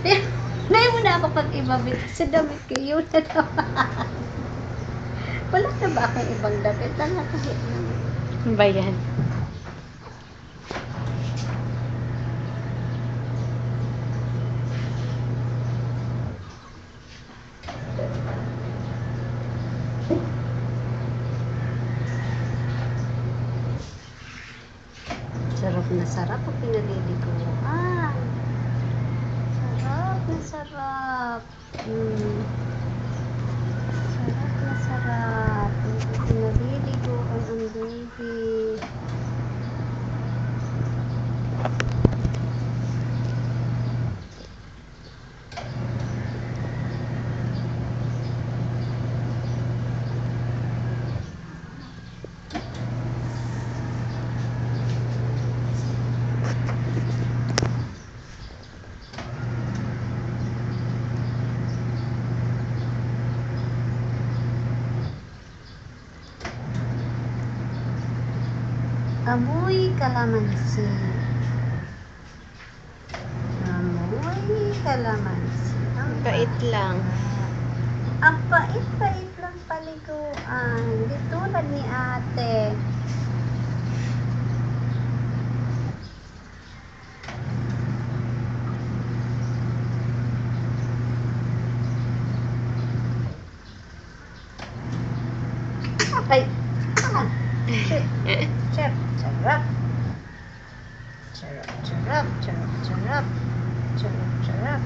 Dahil mo na ako pag ibabit sa damit ko, yun na naman. Wala na ba akong ibang damit? Lang kahit naman. Ano ba yan? Sarap na sarap pag pinaliliguan. Sarap na sarap. Sarap na sarap. Pag pinaliliguan ang baby. Amoy kalamansi. Amoy kalamansi. Ang Bait lang. Ang pait-pait lang paliguan. Di tulad ni ate. Ay! Chef, sarap. Sarap, sarap, sarap, sarap. Sarap, sarap.